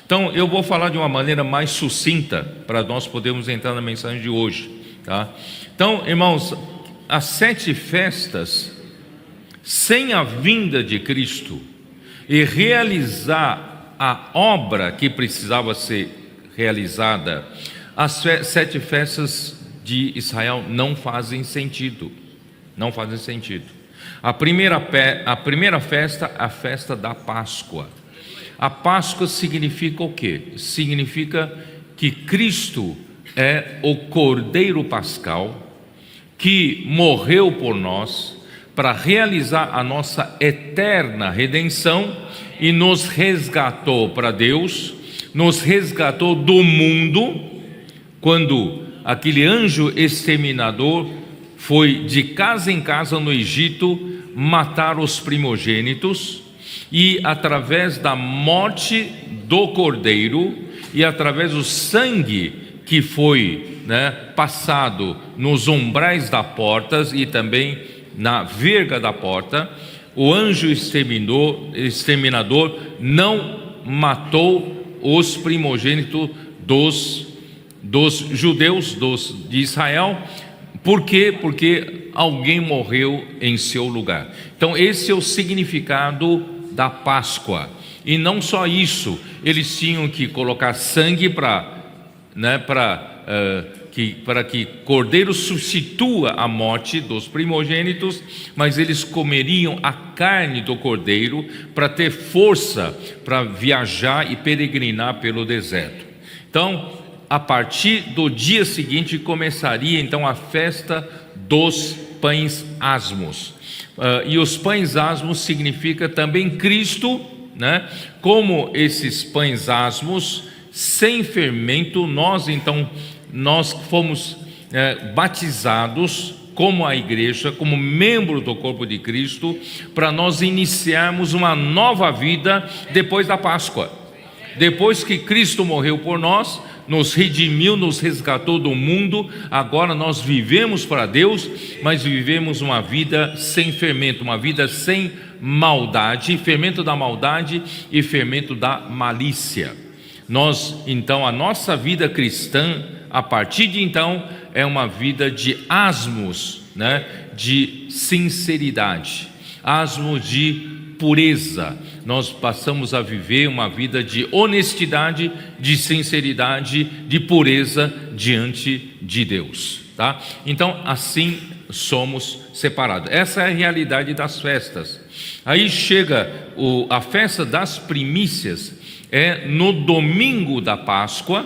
Então eu vou falar de uma maneira mais sucinta para nós podermos entrar na mensagem de hoje, tá? Então, irmãos, as 7 festas, sem a vinda de Cristo e realizar a obra que precisava ser realizada, as 7 festas de Israel não fazem sentido. Não fazem sentido. A primeira festa, a festa da Páscoa. A Páscoa significa o quê? Significa que Cristo é o Cordeiro Pascal que morreu por nós para realizar a nossa eterna redenção e nos resgatou para Deus, nos resgatou do mundo, quando aquele anjo exterminador foi de casa em casa no Egito matar os primogênitos, e através da morte do Cordeiro e através do sangue que foi passado nos umbrais da porta e também na verga da porta, o anjo exterminador não matou os primogênitos dos judeus, de Israel. Por quê? Porque alguém morreu em seu lugar. Então esse é o significado da Páscoa. E não só isso, eles tinham que colocar sangue para que Cordeiro substitua a morte dos primogênitos, mas eles comeriam a carne do Cordeiro para ter força para viajar e peregrinar pelo deserto. Então, a partir do dia seguinte começaria então a festa dos pães asmos. E os pães asmos significa também Cristo, como esses pães asmos sem fermento. Nós fomos batizados como a igreja, como membro do corpo de Cristo, para nós iniciarmos uma nova vida depois da Páscoa. Depois que Cristo morreu por nós, nos redimiu, nos resgatou do mundo, agora nós vivemos para Deus, mas vivemos uma vida sem fermento, uma vida sem maldade, fermento da maldade e fermento da malícia. Então, a nossa vida cristã, a partir de então, é uma vida de asmos, de sinceridade, asmos de pureza. Nós passamos a viver uma vida de honestidade, de sinceridade, de pureza diante de Deus, tá? Então assim somos separados. Essa é a realidade das festas. Aí chega a festa das primícias, é no domingo da Páscoa.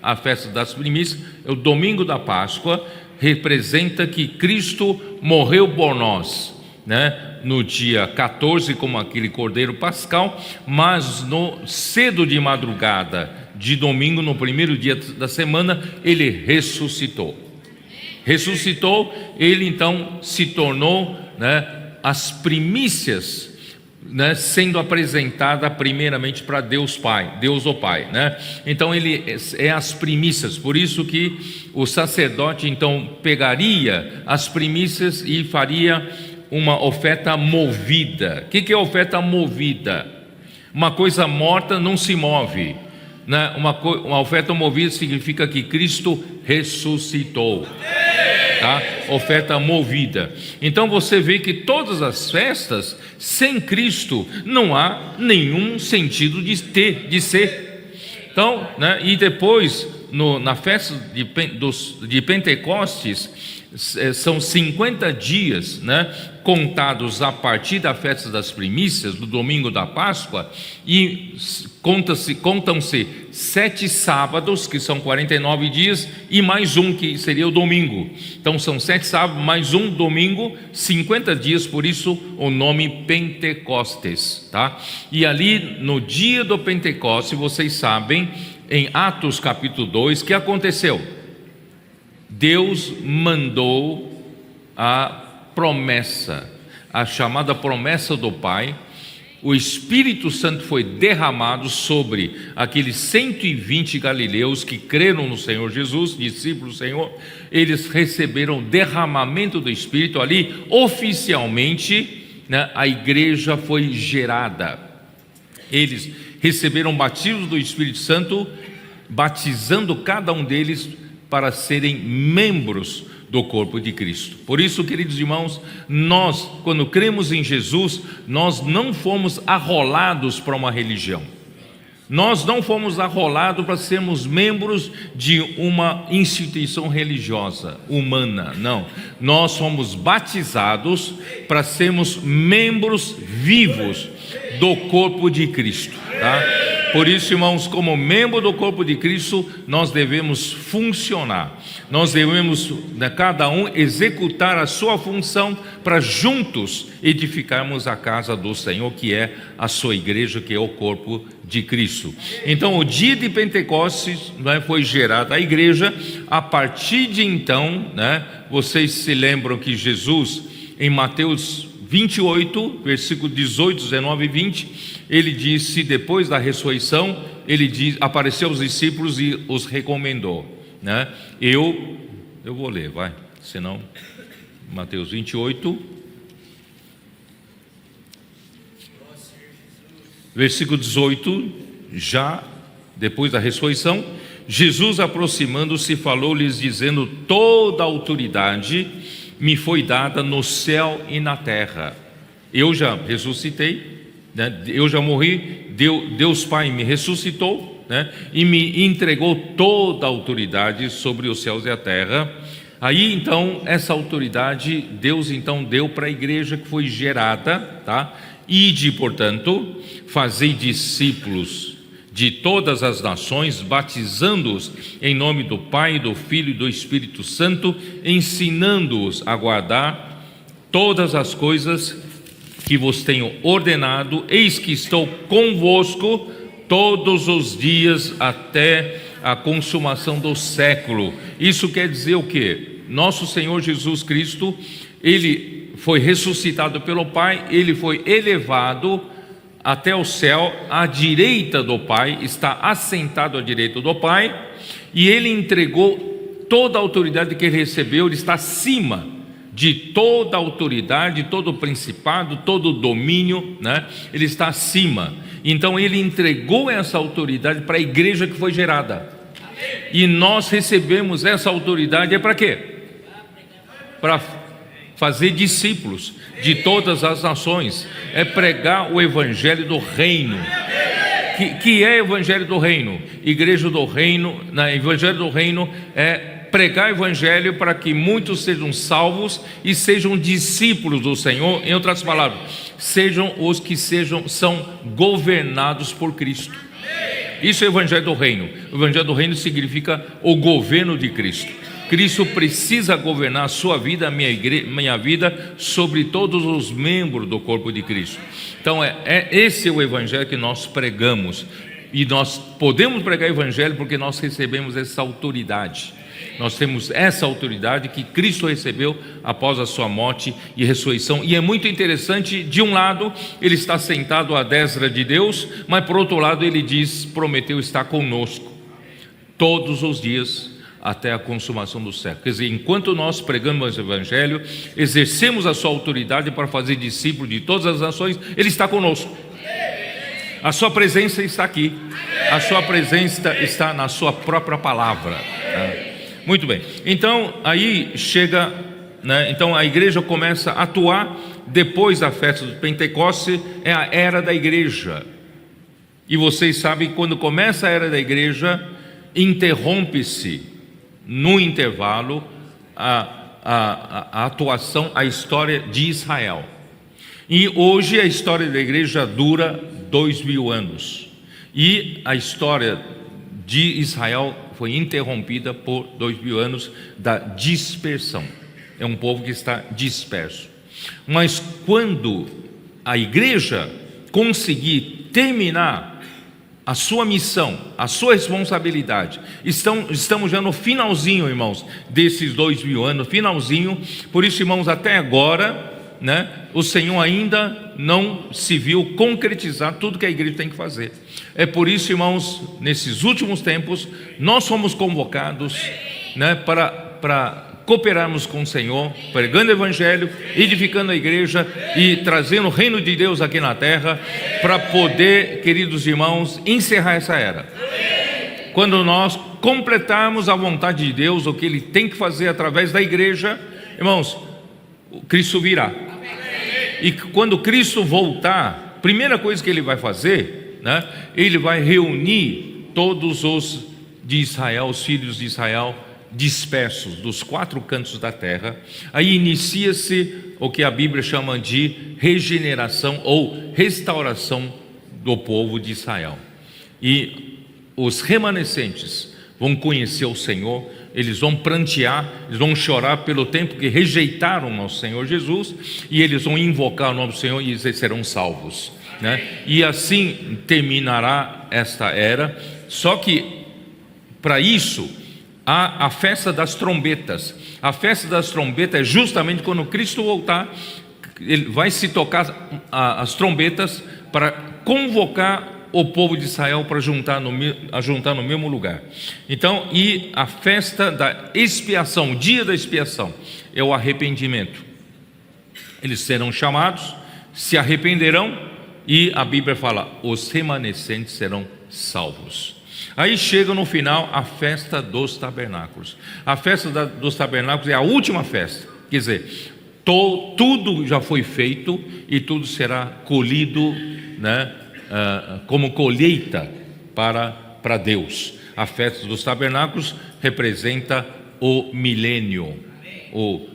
A festa das primícias é o domingo da Páscoa, representa que Cristo morreu por nós, no dia 14, como aquele Cordeiro Pascal, mas cedo de madrugada de domingo, no primeiro dia da semana, ele ressuscitou. Ele então se tornou as primícias, sendo apresentada primeiramente para Deus Pai, Deus o Pai, Então ele é as primícias. Por isso que o sacerdote então pegaria as primícias e faria uma oferta movida. O que é oferta movida? Uma coisa morta não se move, Uma oferta movida significa que Cristo ressuscitou, tá? Oferta movida. Então você vê que todas as festas sem Cristo não há nenhum sentido de ser. Então, e depois na festa de Pentecostes, são 50 dias, contados a partir da festa das primícias, do domingo da Páscoa, e contam-se 7 sábados, que são 49 dias, e mais um que seria o domingo. Então são 7 sábados, mais um domingo, 50 dias, por isso o nome Pentecostes, tá? E ali no dia do Pentecostes, vocês sabem, em Atos capítulo 2, o que aconteceu? Deus mandou a promessa, a chamada promessa do Pai. O Espírito Santo foi derramado sobre aqueles 120 galileus que creram no Senhor Jesus, discípulos do Senhor. Eles receberam o derramamento do Espírito ali. Oficialmente, a igreja foi gerada. Eles receberam batismo do Espírito Santo, batizando cada um deles para serem membros do corpo de Cristo. Por isso, queridos irmãos, nós, quando cremos em Jesus, nós não fomos arrolados para uma religião. Nós não fomos arrolados para sermos membros de uma instituição religiosa, humana, não. Nós fomos batizados para sermos membros vivos do corpo de Cristo, tá? Por isso, irmãos, como membro do corpo de Cristo, nós devemos funcionar. Nós devemos, cada um, executar a sua função para juntos edificarmos a casa do Senhor, que é a sua igreja, que é o corpo de Cristo. Então, o dia de Pentecostes, foi gerada a igreja. A partir de então, vocês se lembram que Jesus, em Mateus 28, versículo 18, 19 e 20, ele disse, depois da ressurreição, ele diz, apareceu aos discípulos e os recomendou, eu vou ler, vai, senão, Mateus 28, versículo 18, já depois da ressurreição, Jesus, aproximando-se, falou-lhes, dizendo: toda a autoridade me foi dada no céu e na terra. Eu já ressuscitei, eu já morri, Deus Pai me ressuscitou, e me entregou toda a autoridade sobre os céus e a terra. Aí então, essa autoridade, Deus então deu para a igreja que foi gerada, tá? Ide, portanto, fazei discípulos de todas as nações, batizando-os em nome do Pai, do Filho e do Espírito Santo, ensinando-os a guardar todas as coisas que vos tenho ordenado. Eis que estou convosco todos os dias até a consumação do século. Isso quer dizer o quê? Nosso Senhor Jesus Cristo, Ele foi ressuscitado pelo Pai, Ele foi elevado até o céu, à direita do Pai, está assentado à direita do Pai, e Ele entregou toda a autoridade que Ele recebeu. Ele está acima de toda a autoridade, todo o principado, todo o domínio, Ele está acima. Então Ele entregou essa autoridade para a igreja que foi gerada. E nós recebemos essa autoridade, para quê? Para fazer discípulos de todas as nações, é pregar o evangelho do reino. Que é o evangelho do reino? Igreja do reino, evangelho do reino é pregar o evangelho para que muitos sejam salvos e sejam discípulos do Senhor. Em outras palavras, sejam os que são governados por Cristo. Isso é o evangelho do reino. O evangelho do reino significa o governo de Cristo. Cristo precisa governar a sua vida, a minha vida, sobre todos os membros do corpo de Cristo. Então esse é o evangelho que nós pregamos. E nós podemos pregar o evangelho porque nós recebemos essa autoridade. Nós temos essa autoridade que Cristo recebeu após a sua morte e ressurreição. E é muito interessante, de um lado Ele está sentado à destra de Deus, mas por outro lado Ele diz, prometeu estar conosco todos os dias até a consumação do século. Quer dizer, enquanto nós pregamos o evangelho, exercemos a sua autoridade para fazer discípulos de todas as nações, Ele está conosco. A sua presença está aqui. A sua presença está na sua própria palavra. Muito bem. Então, aí chega, então a igreja começa a atuar depois da festa do Pentecostes, é a era da igreja. E vocês sabem que quando começa a era da igreja, interrompe-se no intervalo a atuação, a história de Israel. E hoje a história da igreja dura 2000 anos. E a história de Israel foi interrompida por 2000 anos da dispersão. É um povo que está disperso. Mas quando a igreja conseguir terminar a sua missão, a sua responsabilidade, estamos já no finalzinho, irmãos, desses 2000 anos, finalzinho. Por isso, irmãos, até agora, o Senhor ainda não se viu concretizar tudo que a igreja tem que fazer. É por isso, irmãos, nesses últimos tempos, nós somos convocados, para cooperarmos com o Senhor, pregando o Evangelho, edificando a igreja e trazendo o reino de Deus aqui na terra, para poder, queridos irmãos, encerrar essa era. Quando nós completarmos a vontade de Deus, o que Ele tem que fazer através da igreja, irmãos, Cristo virá. E quando Cristo voltar, primeira coisa que Ele vai fazer, né, Ele vai reunir todos os de Israel, os filhos de Israel, dispersos dos 4 cantos da terra. Aí inicia-se o que a Bíblia chama de regeneração ou restauração do povo de Israel. E os remanescentes vão conhecer o Senhor, eles vão prantear, eles vão chorar pelo tempo que rejeitaram o nosso Senhor Jesus, e eles vão invocar o nome do Senhor e eles serão salvos, né? E assim terminará esta era. Só que para isso há a festa das trombetas. A festa das trombetas é justamente quando Cristo voltar, ele vai se tocar as trombetas para convocar o povo de Israel para juntar no mesmo lugar. Então, e a festa da expiação, o dia da expiação, é o arrependimento. Eles serão chamados, se arrependerão, e a Bíblia fala, os remanescentes serão salvos. Aí chega no final a festa dos tabernáculos. A festa dos tabernáculos é a última festa, quer dizer, tudo já foi feito e tudo será colhido, né, como colheita para Deus. A festa dos tabernáculos representa o milênio,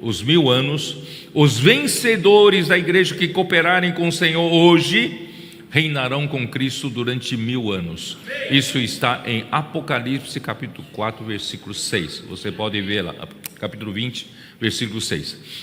os 1000 anos. Os vencedores da igreja que cooperarem com o Senhor hoje reinarão com Cristo durante 1000 anos. Isso está em Apocalipse capítulo 4, versículo 6. Você pode ver lá, capítulo 20, versículo 6.